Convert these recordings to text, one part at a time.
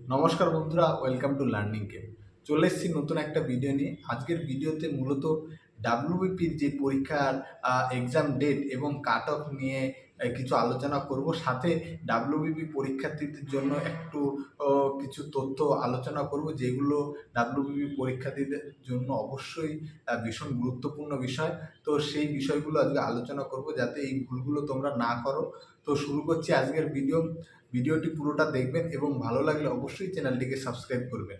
নমস্কার বন্ধুরা, welcome to learning game. চলে এসেছি নতুন একটা ভিডিও নিয়ে। আজকের ভিডিওতে মূলত ডাব্লিউবিপির যে পরীক্ষার এক্সাম ডেট এবং কাট অফ নিয়ে কিছু আলোচনা করব। সাথে ডাব্লিউবিপি পরীক্ষার্থীদের জন্য একটু কিছু তথ্য আলোচনা করব, যেগুলো ডাব্লিউবিপি পরীক্ষার্থীদের জন্য অবশ্যই ভীষণ গুরুত্বপূর্ণ বিষয়। তো সেই বিষয়গুলো আজকে আলোচনা করব যাতে এই ভুলগুলো তোমরা না করো। তো শুরু করছি আজকের ভিডিওটি পুরোটা দেখবেন এবং ভালো লাগলে অবশ্যই চ্যানেলটিকে সাবস্ক্রাইব করবেন।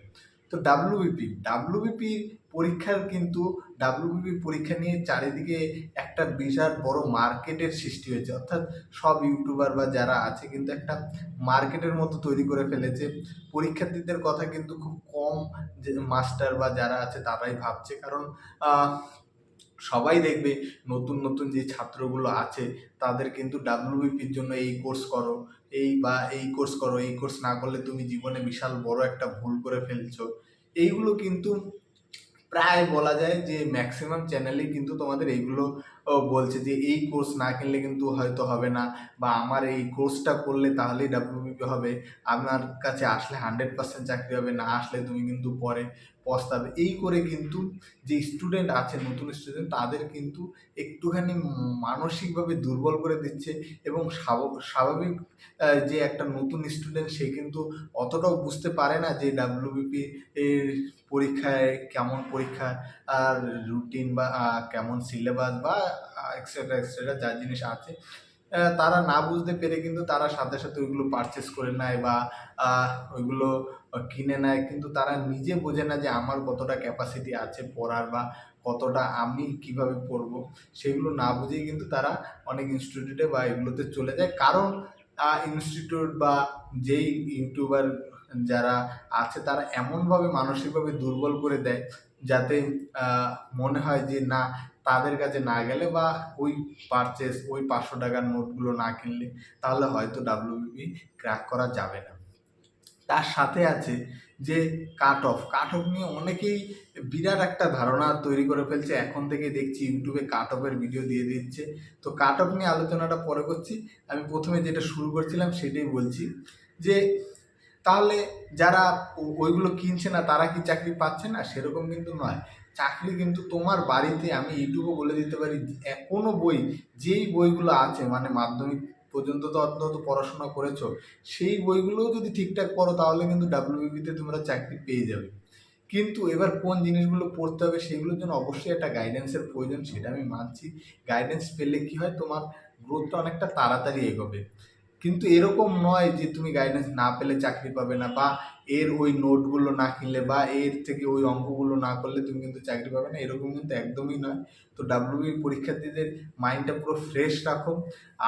তো ডাব্লিউবিপি পরীক্ষার কিন্তু ডাব্লিউবিপি পরীক্ষা নিয়ে চারিদিকে একটা বিরাট বড় মার্কেটের সৃষ্টি হয়েছে, অর্থাৎ সব ইউটিউবার বা যারা আছে কিন্তু একটা মার্কেটের মতো তৈরি করে ফেলেছে। পরীক্ষার্থীদের কথা কিন্তু খুব কম যে মাস্টার বা যারা আছে তারাই ভাবছে, কারণ আহ, সবাই দেখবে নতুন নতুন যে ছাত্রগুলো আছে তাদের কিন্তু ডাব্লিউবিপির জন্য এই কোর্স না করলে তুমি জীবনে বিশাল বড় একটা ভুল করে ফেলছো। এইগুলো কিন্তু প্রায় বলা যায় যে ম্যাক্সিমাম চ্যানেলেই কিন্তু তোমাদের এইগুলো বলছে যে এই কোর্স না কিনলে কিন্তু হয়তো হবে না, বা আমার এই কোর্সটা করলে তাহলেই ডাব্লিউবিপি হবে, আমার কাছে আসলে 100% চাকরি হবে, না আসলে তুমি কিন্তু পরে পস্তাবে। এই করে কিন্তু যে স্টুডেন্ট আছে, নতুন স্টুডেন্ট, তাদের কিন্তু একটুখানি মানসিকভাবে দুর্বল করে দিচ্ছে। এবং স্বাভাবিক যে একটা নতুন স্টুডেন্ট সে কিন্তু অতটাও বুঝতে পারে না যে ডাব্লিউবিপি এর পরীক্ষায় কেমন পরীক্ষা আর রুটিন বা কেমন সিলেবাস বা এক্সট্রা এক্সট্রা যা জিনিস আছে, তারা না বুঝতে পেরে কিন্তু তারা সাথে সাথে ওইগুলো পারচেস করে নেয় বা ওইগুলো কিনে নেয়, কিন্তু তারা নিজে বোঝে না যে আমার কতটা ক্যাপাসিটি আছে পড়ার বা কতটা আমি কিভাবে পড়বো। সেগুলো না বুঝেই কিন্তু তারা অনেক ইনস্টিটিউটে বা এগুলোতে চলে যায়, কারণ ইনস্টিটিউট বা যেই ইউটিউবার যারা আছে তারা এমনভাবে মানসিকভাবে দুর্বল করে দেয় যাতে মনে হয় যে না, তাদের কাছে না গেলে বা ওই 500 টাকার নোটগুলো না কিনলে তাহলে হয়তো ডাব্লিউবিপি ক্র্যাক করা যাবে না। তার সাথে আছে যে কাট অফ নিয়ে অনেকেই বিরাট একটা ধারণা তৈরি করে ফেলছে। এখন থেকে দেখছি ইউটিউবে কাট অফের ভিডিও দিয়ে দিচ্ছে। তো কাট অফ নিয়ে আলোচনাটা পরে করছি। আমি প্রথমে যেটা শুরু করছিলাম সেটাই বলছি, যে তাহলে যারা ওইগুলো কিনছে না তারা কি চাকরি পাচ্ছে না? সেরকম কিন্তু নয়। চাকরি কিন্তু তোমার বাড়িতে, আমি এইটুকু বলে দিতে পারি, কোনো বই, যেই বইগুলো আছে মানে মাধ্যমিক পর্যন্ত তো অন্তত পড়াশোনা করেছো, সেই বইগুলোও যদি ঠিকঠাক পড়ো তাহলে কিন্তু ডাব্লিউবিপিতে তোমরা চাকরি পেয়ে যাবে। কিন্তু এবার কোন জিনিসগুলো পড়তে হবে সেগুলোর জন্য অবশ্যই একটা গাইডেন্সের প্রয়োজন, সেটা আমি মানছি। গাইডেন্স পেলে কি হয়, তোমার গ্রোথটা অনেকটা তাড়াতাড়ি এগোবে। কিন্তু এরকম নয় যে তুমি গাইডেন্স না পেলে চাকরি পাবে না, বা এর ওই নোটগুলো না কিনলে বা এর থেকে ওই অঙ্কগুলো না করলে তুমি কিন্তু চাকরি পাবে না, এরকম কিন্তু একদমই নয়। তো ডাব্লিউবি পরীক্ষার্থীদের মাইন্ডটা পুরো ফ্রেশ রাখো।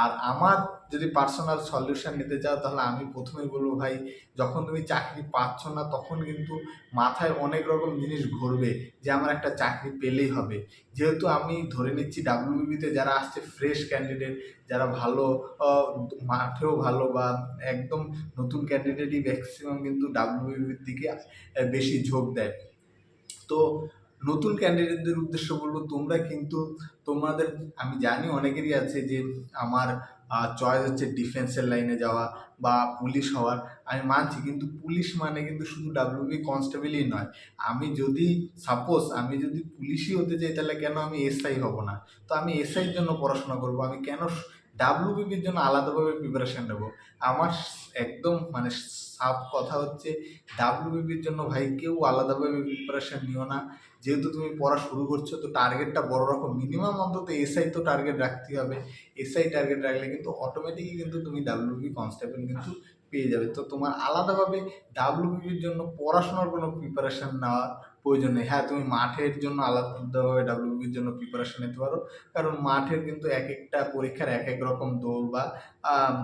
আর আমার যদি পার্সোনাল সলিউশন নিতে চাও তাহলে আমি প্রথমেই বলবো, ভাই, যখন তুমি চাকরি পাচ্ছ না তখন কিন্তু মাথায় অনেক রকম জিনিস ঘুরবে যে আমার একটা চাকরি পেলেই হবে। যেহেতু আমি ধরে নিচ্ছি ডাব্লিউবিতে যারা আসছে ফ্রেশ ক্যান্ডিডেট, যারা ভালো মাঠেও ভালো বা একদম নতুন ক্যান্ডিডেটই ম্যাক্সিমাম কিন্তু ডাব্লিউবির দিকে বেশি ঝোঁক দেয়। তো নতুন ক্যান্ডিডেটদের উদ্দেশ্য বলবো, তোমরা কিন্তু তোমাদের, আমি জানি অনেকেরই আছে যে আমার চয়েস হচ্ছে ডিফেন্সের লাইনে যাওয়া বা পুলিশ হওয়ার। আমি মানছি, কিন্তু পুলিশ মানে কিন্তু শুধু ডাব্লিউবি কনস্টেবলই নয়। আমি যদি পুলিশই হতে চাই তাহলে কেন আমি এসআই হব না? তো আমি এসআইয়ের জন্য পড়াশোনা করব, আমি কেন ডাব্লিউবিপির জন্য আলাদাভাবে প্রিপারেশন নেব? আমার একদম মানে সাফ কথা হচ্ছে, ডাব্লিউবিপির জন্য ভাই কেউ আলাদাভাবে প্রিপারেশন নিও না। যেহেতু তুমি পড়া শুরু করছো তো টার্গেটটা বড় রাখো, মিনিমাম অন্তত এসআই তো টার্গেট রাখতে হবে। এসআই টার্গেট রাখলে কিন্তু অটোমেটিকই কিন্তু তুমি ডাব্লিউবি কনস্টেবল কিন্তু পেয়ে যাবে। তো তোমার আলাদাভাবে ডাব্লিউবিপির জন্য পড়াশোনার কোনো প্রিপারেশন নেওয়ার প্রয়োজন নেই। হ্যাঁ, তুমি মাঠের জন্য আলাদাভাবে ডাব্লিউবিপির জন্য প্রিপারেশন নিতে পারো, কারণ মাঠের কিন্তু এক একটা পরীক্ষার এক এক রকম দৌড় বা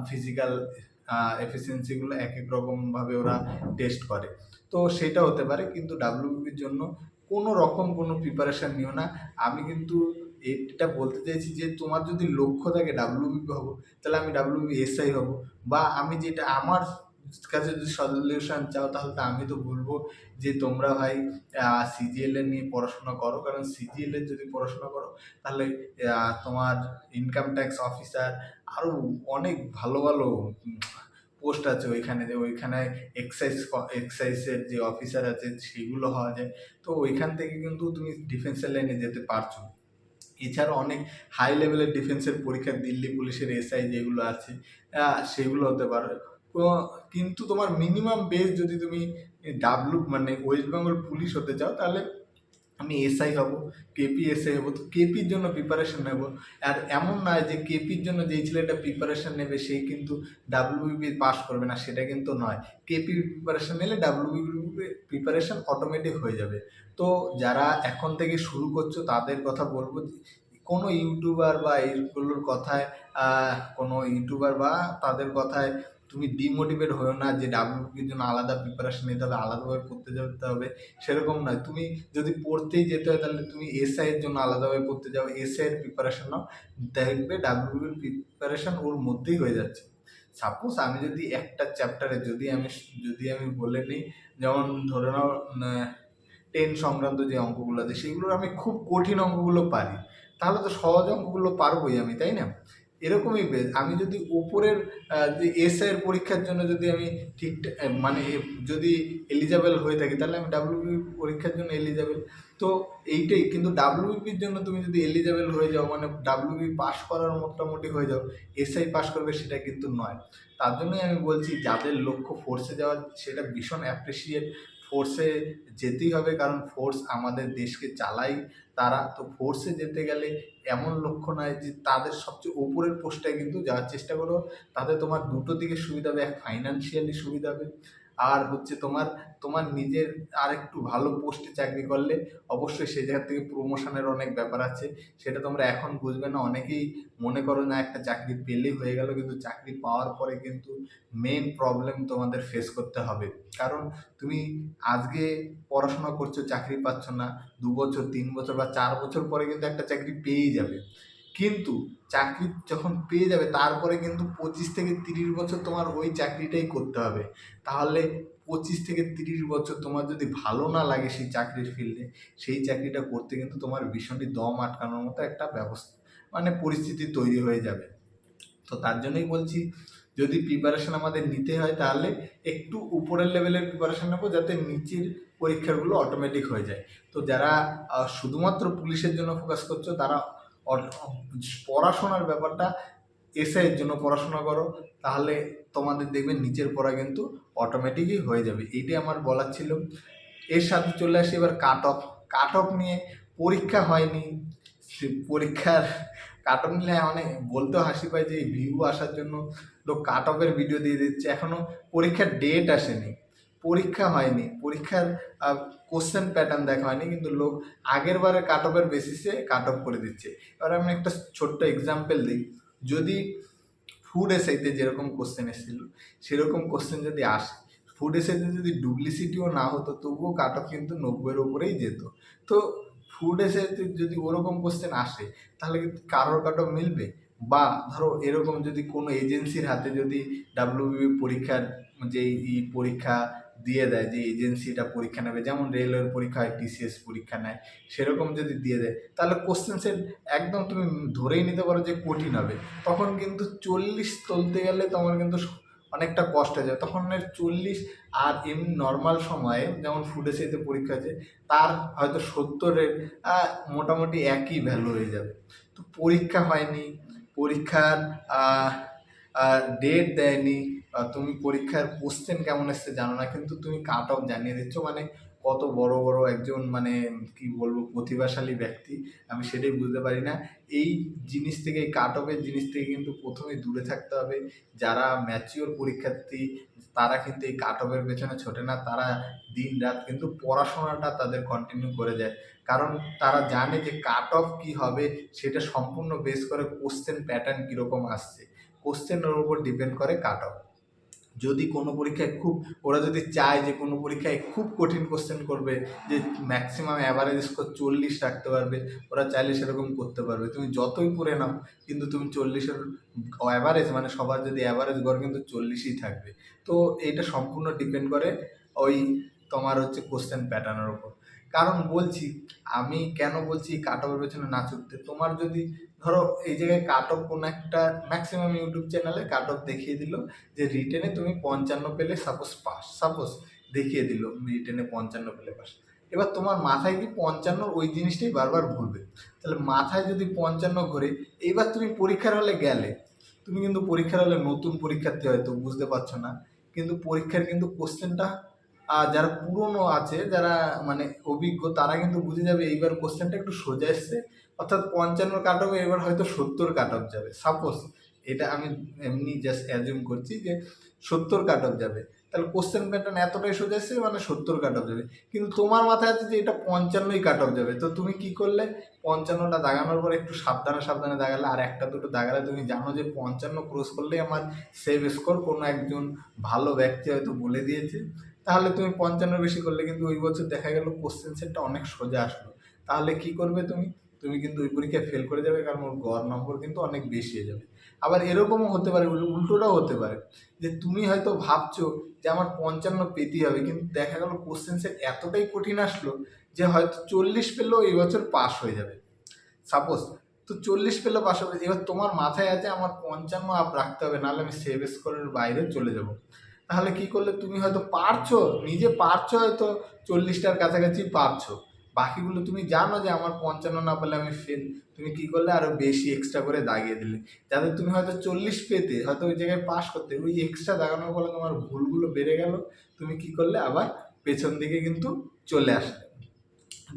ফিজিক্যাল এফিসিয়েন্সিগুলো এক এক রকমভাবে ওরা টেস্ট করে। তো সেটা হতে পারে, কিন্তু ডাব্লিউবিপির জন্য কোনো রকম কোনো প্রিপারেশান নিও না। আমি কিন্তু এটা বলতে চাইছি যে তোমার যদি লক্ষ্য থাকে ডাব্লিউবিপি হবো, তাহলে আমি ডাব্লিউবি এসআই হব। বা আমি যেটা আমার কাছে যদি সলিউশন চাও তাহলে তো আমি তো বলবো যে তোমরা ভাই সিজিএল এর নিয়ে পড়াশোনা করো, কারণ সিজিএল এর যদি পড়াশোনা করো তাহলে তোমার ইনকাম ট্যাক্স অফিসার, আরও অনেক ভালো ভালো পোস্ট আছে ওইখানে, যে ওইখানে এক্সাইজের যে অফিসার আছে সেগুলো হওয়া যায়। তো ওইখান থেকে কিন্তু তুমি ডিফেন্সের লাইনে যেতে পারছো। এছাড়া অনেক হাই লেভেলের ডিফেন্সের পরীক্ষা, দিল্লি পুলিশের এসআই যেগুলো আছে সেগুলো হতে পারে। তো কিন্তু তোমার মিনিমাম বেস যদি তুমি মানে ওয়েস্ট বেঙ্গল পুলিশ হতে চাও, তাহলে আমি এসআই হব, কেপি এসআই হবো। তো কেপির জন্য প্রিপারেশন নেব। আর এমন নয় যে কেপির জন্য যেই ছেলেটা প্রিপারেশন নেবে সেই কিন্তু ডাব্লিউবিপি পাস করবে না, সেটা কিন্তু নয়। কেপি প্রিপারেশন নিলে ডাব্লিউবিপি প্রিপারেশন অটোমেটিক হয়ে যাবে। তো যারা এখন থেকে শুরু করছো তাদের কথা বলবো, কোনো ইউটিউবার বা এইগুলোর কথায় কোনো ইউটিউবার বা তাদের কথায় তুমি ডিমোটিভেট হয়েও না যে ডাব্লিউবিপির জন্য আলাদা প্রিপারেশন নিতে হবে, আলাদাভাবে পড়তে যেতে হবে, সেরকম নয়। তুমি যদি পড়তেই যেতে হয় তাহলে তুমি এসআই এর জন্য আলাদাভাবে পড়তে যাও, এসআই এর প্রিপারেশন নাও, দেখবে ডাব্লিউবিপির প্রিপারেশন ওর মধ্যেই হয়ে যাচ্ছে। সাপোজ আমি যদি একটা চ্যাপ্টারে যদি আমি বলে নিই, যেমন ধরে নাও 10 সংক্রান্ত যে অঙ্কগুলো আছে সেগুলোর আমি খুব কঠিন অঙ্কগুলো পারি, তাহলে তো সহজ অঙ্কগুলো পারবোই আমি, তাই না? এরকমই বেশ, আমি যদি উপরের যে এসআই এর পরীক্ষার জন্য যদি আমি ঠিক মানে যদি এলিজেবল হয়ে থাকি, তাহলে আমি ডাব্লিউবি পরীক্ষার জন্য এলিজেবল। তো এইটাই কিন্তু ডাব্লিউবিপির জন্য তুমি যদি এলিজেবল হয়ে যাও, মানে ডাব্লিউবি পাস করার মোটামুটি হয়ে যাও, এসআই পাস করবে সেটা কিন্তু নয়। তার জন্যই আমি বলছি যাদের লক্ষ্য ফোর্সে যাওয়ার, সেটা ভীষণ অ্যাপ্রিসিয়েট। ফোর্সে যেতেই হবে, কারণ ফোর্স আমাদের দেশকে চালাই তারা। তো ফোর্সে যেতে গেলে এমন লক্ষ্য নয় যে তাদের সবচেয়ে উপরের পোস্টটায় কিন্তু যাওয়ার চেষ্টা করো। তাতে তোমার দুটো দিকে সুবিধা হবে, এক ফাইন্যান্সিয়ালি সুবিধা হবে, আর হচ্ছে তোমার তোমার নিজের আর একটু ভালো পোস্টে চাকরি করলে অবশ্যই সেই জায়গা থেকে প্রমোশনের অনেক ব্যাপার আছে। সেটা তোমরা এখন বুঝবে না। অনেকেই মনে করো না একটা চাকরি পেলেই হয়ে গেল, কিন্তু চাকরি পাওয়ার পরে কিন্তু মেন প্রবলেম তোমাদের ফেস করতে হবে। কারণ তুমি আজকে পড়াশোনা করছো, চাকরি পাচ্ছ না, 2 বছর 3 বছর বা 4 বছর পরে কিন্তু একটা চাকরি পেয়েই যাবে। কিন্তু চাকরি যখন পেয়ে যাবে তারপরে কিন্তু 25 থেকে 30 বছর তোমার ওই চাকরিটাই করতে হবে। তাহলে 25 থেকে 30 বছর তোমার যদি ভালো না লাগে সেই চাকরির ফিল্ডে, সেই চাকরিটা করতে কিন্তু তোমার ভীষণই দম আটকানোর মতো একটা ব্যবস্থা, মানে পরিস্থিতি তৈরি হয়ে যাবে। তো তার জন্যই বলছি, যদি প্রিপারেশন আমাদের নিতে হয় তাহলে একটু উপরের লেভেলের প্রিপারেশন নেবো, যাতে নিচের পরীক্ষাগুলো অটোমেটিক হয়ে যায়। তো যারা শুধুমাত্র পুলিশের জন্য ফোকাস করছো, তারা পড়াশোনার ব্যাপারটা এসআই এর জন্য পড়াশোনা করো, তাহলে তোমাদের দেখবেন নিচের পড়া কিন্তু অটোমেটিকই হয়ে যাবে। এইটাই আমার বলার ছিল। এর সাথে চলে আসি এবার কাট অফ। কাট অফ নিয়ে পরীক্ষা হয়নি, পরীক্ষার কাট অফ নিলে অনেক বলতেও হাসি পায় যে ভিউ আসার জন্য লোক কাট অফের ভিডিও দিয়ে দিচ্ছে, এখনো পরীক্ষার ডেট আসেনি, পরীক্ষা হয়নি, পরীক্ষার কোশ্চেন প্যাটার্ন দেখা হয়নি, কিন্তু লোক আগের বারে কাট অফের বেসিসে কাট অফ করে দিচ্ছে। এবার আমি একটা ছোট্ট এক্সাম্পল দিই। যদি ফুড এসআইতে যেরকম কোশ্চেন এসেছিল সেরকম কোশ্চেন যদি আসে, ফুড এসআইতে যদি ডুপ্লিসিটিও না হতো তবুও কাট অফ কিন্তু 90-এর উপরেই যেত। তো ফুড এসআইতে যদি ওরকম কোশ্চেন আসে তাহলে কিন্তু কারোর কাট অফ মিলবে? বা ধরো এরকম যদি কোনো এজেন্সির হাতে যদি ডাব্লিউবি পরীক্ষার যে পরীক্ষা দিয়ে দেয়, যে এজেন্সিটা পরীক্ষা নেবে, যেমন রেলওয়ের পরীক্ষা হয়, টিসিএস পরীক্ষা নেয়, সেরকম যদি দিয়ে দেয়, তাহলে কোশ্চেন সেট একদম তুমি ধরেই নিতে পারো যে কঠিন হবে। তখন কিন্তু 40 তুলতে গেলে তোমার কিন্তু অনেকটা কষ্ট হয়ে যায়। তখন 40 আর এমনি নর্মাল সময়ে যেমন ফুড এসআইতে পরীক্ষা আছে তার হয়তো 70-এর মোটামুটি একই ভ্যালু হয়ে যাবে। তো পরীক্ষা হয়নি, পরীক্ষার ডেট দেয়নি, তুমি পরীক্ষার কোশ্চেন কেমন এসছে জানো না, কিন্তু তুমি কাট অফ জানিয়ে দিচ্ছ, মানে কত বড় বড় একজন, মানে কি বলবো, প্রতিভাশালী ব্যক্তি। আমি সেটাই বুঝতে পারি না। এই জিনিস থেকে, এই কাট অফের জিনিস থেকে কিন্তু প্রথমেই দূরে থাকতে হবে। যারা ম্যাচিওর পরীক্ষার্থী তারা কিন্তু এই কাট অফের পেছনে ছোটে না, তারা দিন রাত কিন্তু পড়াশোনাটা তাদের কন্টিনিউ করে যায়। কারণ তারা জানে যে কাট অফ কী হবে সেটা সম্পূর্ণ বেস করে কোশ্চেন প্যাটার্ন কীরকম আসছে, কোশ্চেনের উপর ডিপেন্ড করে কাট অফ। যদি কোনো পরীক্ষায় খুব, ওরা যদি চায় যে কোনো পরীক্ষায় খুব কঠিন কোশ্চেন করবে, যে ম্যাক্সিমাম অ্যাভারেজ স্কোর 40 রাখতে পারবে, ওরা চাইলে সেরকম করতে পারবে। তুমি যতই পড়ে নাও কিন্তু তুমি 40-এর অ্যাভারেজ, মানে সবার যদি অ্যাভারেজ গড় কিন্তু 40-ই থাকবে। তো এইটা সম্পূর্ণ ডিপেন্ড করে ওই তোমার হচ্ছে কোশ্চেন প্যাটার্নের উপর। কারণ বলছি, আমি কেন বলছি কাট অফের পেছনে না ছুটতে, তোমার যদি ধরো এই জায়গায় কাট অফ কোনো একটা ম্যাক্সিমাম ইউটিউব চ্যানেলে কাট অফ দেখিয়ে দিল যে রিটেনে তুমি 55 পেলে সাপোজ পাস, সাপোজ দেখিয়ে দিল রিটেনে 55 পেলে পাস। এবার তোমার মাথায় কি 55 ওই জিনিসটাই বারবার ঘুরবে। তাহলে মাথায় যদি 55 ঘুরে, এইবার তুমি পরীক্ষার হলে গেলে, তুমি কিন্তু পরীক্ষার হলে নতুন পরীক্ষার্থী হয়তো বুঝতে পারছো না, কিন্তু পরীক্ষার কিন্তু কোশ্চেনটা যারা পুরনো আছে, যারা মানে অভিজ্ঞ, তারা কিন্তু বুঝে যাবে এইবার কোশ্চেনটা একটু সোজা এসছে, অর্থাৎ 55 কাট অফে এবার হয়তো 70 কাট অফ যাবে সাপোজ। এটা আমি এমনি জাস্ট অ্যাজিউম করছি যে 70 কাট অফ যাবে। তাহলে কোশ্চেন প্যাটার্ন এতটাই সোজা এসছে মানে 70 কাট অফ যাবে, কিন্তু তোমার মাথায় আছে যে এটা 55ই কাট অফ যাবে। তো তুমি কি করলে, 55টা দাগানোর পর একটু সাবধানে সাবধানে দাগালে, আর একটা দুটো দাগালে তুমি জানো যে 55 ক্রস করলেই আমার সেভ স্কোর, কোনো একজন ভালো ব্যক্তি হয়তো বলে দিয়েছে। তাহলে তুমি 55 বেশি করলে কিন্তু ওই বছর দেখা গেল কোশ্চেন সেটটা অনেক সোজা আসলো, তাহলে কি করবে তুমি, তুমি কিন্তু ওই পরীক্ষায় ফেল করে যাবে, কারণ ওর গড় নম্বর কিন্তু অনেক বেশি হয়ে যাবে। আবার এরকমও হতে পারে, উল্টোটাও হতে পারে, যে তুমি হয়তো ভাবছো যে আমার 55 পেতেই হবে, কিন্তু দেখা গেল কোশ্চেন সেট এতটাই কঠিন আসলো যে হয়তো 40 পেলেও এই বছর পাস হয়ে যাবে সাপোজ। তো 40 পেলেও পাস হবে, এবার তোমার মাথায় আছে আমার 55 আপ রাখতে হবে, নাহলে আমি সেভ স্কোরের বাইরে চলে যাব। তাহলে কি করলে, তুমি হয়তো পারছো, নিজে পারছো হয়তো 40টার কাছাকাছি পারছো, বাকিগুলো তুমি জানো যে আমার 55 না পেলে আমি ফেল, তুমি কি করলে আরো বেশি এক্সট্রা করে দাগিয়ে দিলে, যাতে তুমি হয়তো 40 পেতে, হয়তো ওই জায়গায় পাস করতে, ওই এক্সট্রা দাগানোর ফলে তোমার ভুলগুলো বেড়ে গেল, তুমি কি করলে আবার পেছন দিকে কিন্তু চলে আসলে।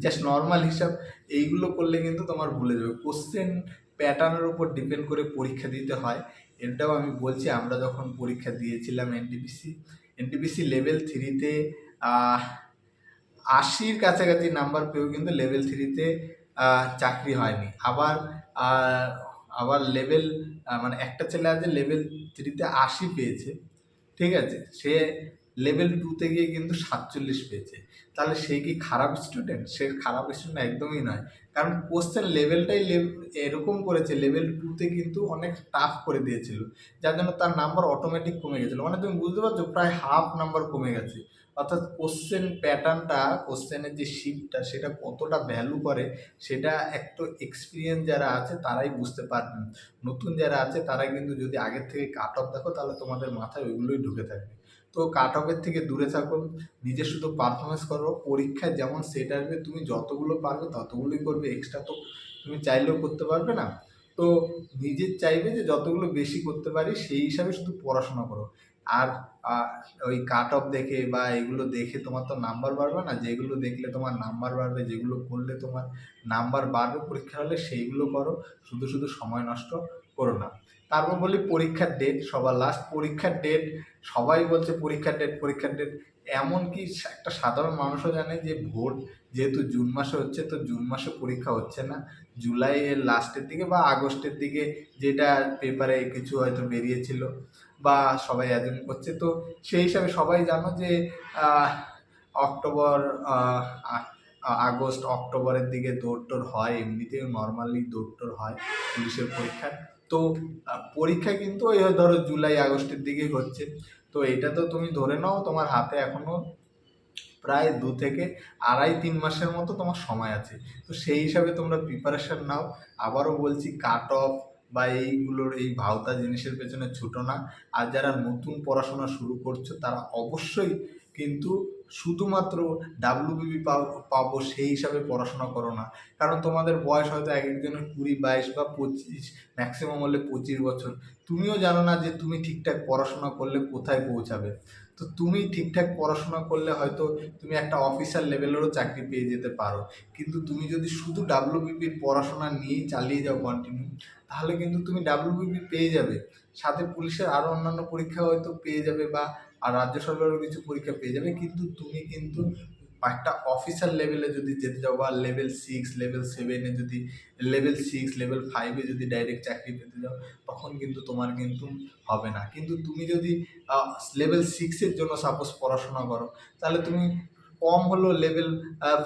জাস্ট নর্মাল হিসাব এইগুলো করলে কিন্তু তোমার ভুলে যাবে। কোশ্চেন প্যাটার্নের উপর ডিপেন্ড করে পরীক্ষা দিতে হয়, এটাও আমি বলছি। আমরা যখন পরীক্ষা দিয়েছিলাম এনটিপিসি, এনটিপিসি লেভেল 3-তে 80-র কাছাকাছি নাম্বার পেয়েও কিন্তু লেভেল 3-তে চাকরি হয়নি। আবার আহ, আবার লেভেল মানে একটা ছেলে আছে লেভেল 3-তে 80 পেয়েছে, ঠিক আছে, সে লেভেল 2-তে গিয়ে কিন্তু 47 পেয়েছে। তাহলে সে কি খারাপ স্টুডেন্ট? সে খারাপ স্টুডেন্ট একদমই নয়, কারণ কোশ্চেন লেভেলটাই এরকম করেছে, লেভেল 2-তে কিন্তু অনেক টাফ করে দিয়েছিল, যার জন্য তার নাম্বার অটোমেটিক কমে গেছিলো। মানে তুমি বুঝতে পারছো, প্রায় হাফ নাম্বার কমে গেছে। অর্থাৎ কোশ্চেন প্যাটার্নটা, কোশ্চেনের যে শিফটটা, সেটা কতটা ভ্যালু করে, সেটা একটু এক্সপিরিয়েন্স যারা আছে তারাই বুঝতে পারবেন। নতুন যারা আছে তারা কিন্তু যদি আগের থেকে কাট অফ দেখো, তাহলে তোমাদের মাথায় ওইগুলোই ঢুকে থাকবে। তো কাট অফের থেকে দূরে থাকো, নিজে শুধু পারফরমেন্স করো, পরীক্ষায় যেমন সেট আসবে তুমি যতগুলো পারবে ততগুলোই করবে, এক্সট্রা তো তুমি চাইলেও করতে পারবে না। তো নিজের চাইবে যে যতগুলো বেশি করতে পারি সেই হিসাবে শুধু পড়াশোনা করো। আর আহ, ওই কাট অফ দেখে বা এগুলো দেখে তোমার তো নাম্বার বাড়বে না, যেগুলো দেখলে তোমার নাম্বার বাড়বে, যেগুলো করলে তোমার নাম্বার বাড়বে পরীক্ষা হলে, সেইগুলো করো, শুধু শুধু সময় নষ্ট করো না। তারপর বলি পরীক্ষার ডেট, সবার লাস্ট পরীক্ষার ডেট, সবাই বলছে পরীক্ষার ডেট পরীক্ষার ডেট, এমনকি একটা সাধারণ মানুষও জানে যে ভোট যেহেতু জুন মাসে হচ্ছে, তো জুন মাসে পরীক্ষা হচ্ছে না, জুলাইয়ের লাস্টের দিকে বা আগস্টের দিকে, যেটা পেপারে কিছু হয়তো বেরিয়েছিল বা সবাই অ্যাজুম করছে। তো সেই হিসাবে সবাই জানো যে আহ, অক্টোবর, আহ, আ- আগস্ট অক্টোবরের দিকে দৌড় টোড় হয়, এমনিতেও নর্মালি দৌড় টোড় হয় পুলিশের পরীক্ষা। তো পরীক্ষা কিন্তু ওই ধরো জুলাই আগস্টের দিকেই হচ্ছে। তো এটা তো তুমি ধরে নাও তোমার হাতে এখনো প্রায় 2 থেকে আড়াই 3 মাসের মতো তোমার সময় আছে। তো সেই হিসাবে তোমরা প্রিপারেশন নাও। আবারও বলছি, কাট অফ বা এইগুলোর এই ভাওতা জিনিসের পেছনে ছুটো না। আর যারা নতুন পড়াশোনা শুরু করছো তারা অবশ্যই কিন্তু শুধুমাত্র ডাব্লিউবিপি পাবো সেই হিসাবে পড়াশোনা করো না। কারণ তোমাদের বয়স হয়তো এক একজনের 20, 22 বা 25, ম্যাক্সিমাম হলে 25 বছর। তুমিও জানো না যে তুমি ঠিকঠাক পড়াশোনা করলে কোথায় পৌঁছাবে। তো তুমি ঠিকঠাক পড়াশোনা করলে হয়তো তুমি একটা অফিসার লেভেলেরও চাকরি পেয়ে যেতে পারো, কিন্তু তুমি যদি শুধু ডাব্লিউবিপির পড়াশোনা নিয়েই চালিয়ে যাও কন্টিনিউ, তাহলে কিন্তু তুমি ডাব্লিউবিপি পেয়ে যাবে, সাথে পুলিশের আরও অন্যান্য পরীক্ষা হয়তো পেয়ে যাবে, বা আর রাজ্য সরকারেরও কিছু পরীক্ষা পেয়ে যাবে, কিন্তু তুমি কিন্তু একটা অফিসার লেভেলে যদি যেতে যাও, বা লেভেল 6 লেভেল 7-এ যদি, লেভেল 6 লেভেল 5-এ যদি ডাইরেক্ট চাকরি পেতে যাও, তখন কিন্তু তোমার কিন্তু হবে না। কিন্তু তুমি যদি লেভেল 6-এর জন্য সাপোজ পড়াশোনা করো, তাহলে তুমি কম হলেও লেভেল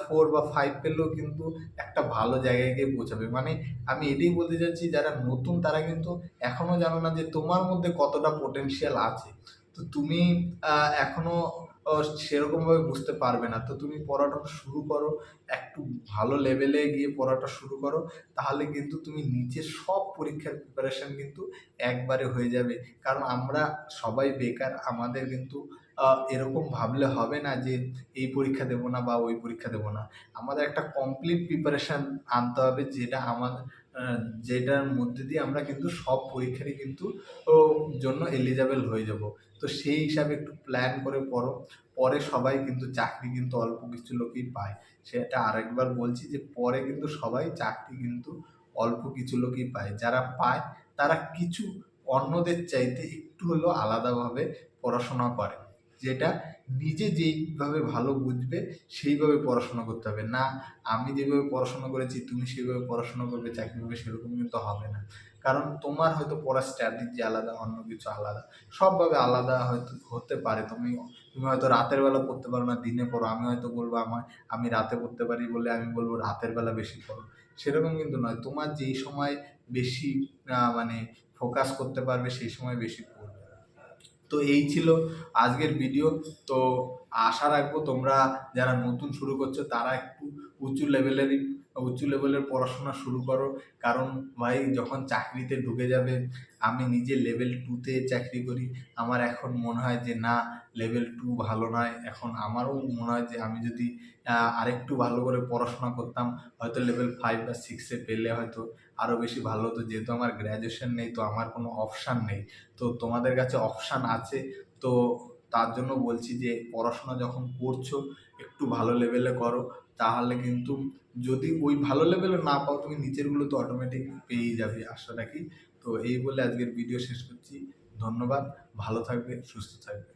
4 বা 5 পেলেও কিন্তু একটা ভালো জায়গায় গিয়ে পৌঁছাবে। মানে আমি এটাই বলতে চাচ্ছি, যারা নতুন তারা কিন্তু এখনো জানো না যে তোমার মধ্যে কতটা পোটেনশিয়াল আছে। তো তুমি এখনো সেরকমভাবে বুঝতে পারবে না। তো তুমি পড়াটা শুরু করো, একটু ভালো লেভেলে গিয়ে পড়াটা শুরু করো। তাহলে কিন্তু তুমি নিচের সব পরীক্ষার প্রিপারেশন কিন্তু একবারে হয়ে যাবে। কারণ আমরা সবাই বেকার। আমাদের কিন্তু এরকম ভাবলে হবে না যে এই পরীক্ষা দেব না বা ওই পরীক্ষা দেব না। আমাদের একটা কমপ্লিট প্রিপারেশন আনতে হবে, যেটা আ যেটার মধ্যে দিয়ে আমরা কিন্তু সব পরীক্ষারই কিন্তু ও জন্য এলিজিবল হয়ে যাব। তো সেই হিসাবে একটু প্ল্যান করে পড়ো। পরে সবাই কিন্তু চাকরি কিন্তু অল্প কিছু লোকই পায়। সেটা আরেকবার বলছি যে পরে কিন্তু সবাই চাকরি কিন্তু অল্প কিছু লোকই পায়। যারা পায় তারা কিছু অন্যদের চাইতে একটু হলেও আলাদাভাবে পড়াশোনা করে। যেটা নিজে যেইভাবে ভালো বুঝবে সেইভাবে পড়াশোনা করতে হবে। না আমি যেভাবে পড়াশোনা করেছি তুমি সেভাবে পড়াশোনা করবে, চাকরি করবে, সেরকম কিন্তু হবে না। কারণ তোমার হয়তো পড়ার স্ট্র্যাটেজি আলাদা, অন্য কিছু আলাদা। সবভাবে আলাদা হয়তো হতে পারে। তুমি হয়তো রাতের বেলা পড়তে পারো না, দিনে পড়ো। আমি হয়তো বলব আমি রাতে পড়তে পারি বলে আমি বলব রাতের বেলা বেশি পড়ো। সেরকম কিন্তু নয়। তোমার যেই সময় বেশি মানে ফোকাস করতে পারবে সেই সময় বেশি পড়বে। তো এই ছিল আজকের ভিডিও। তো আশা রাখবো তোমরা যারা নতুন শুরু করছো তারা একটু উঁচু লেভেলেরই উঁচু লেভেলের পড়াশোনা শুরু করো। কারণ ভাই যখন চাকরিতে ঢুকে যাবে, আমি নিজে লেভেল 2 তে চাকরি করি। আমার এখন মনে হয় যে না, লেভেল 2 ভালো নয়। এখন আমারও মনে হয় যে আমি যদি আরেকটু ভালো করে পড়াশোনা করতাম, হয়তো লেভেল 5 বা 6 এ পেলে হয়তো আরও বেশি ভালো হতো। যেহেতু আমার গ্র্যাজুয়েশন নেই, তো আমার কোনো অপশান নেই। তো তোমাদের কাছে অপশান আছে। তো তার জন্য বলছি যে পড়াশোনা যখন করছো একটু ভালো লেভেলে করো। তাহলে কিন্তু যদি ওই ভালো লেভেলে না পাও, তুমি নিচেরগুলো তো অটোমেটিক পেয়েই যাবে আশা রাখি। তো এই বলে আজকের ভিডিও শেষ করছি। ধন্যবাদ। ভালো থাকবে, সুস্থ থাকবে।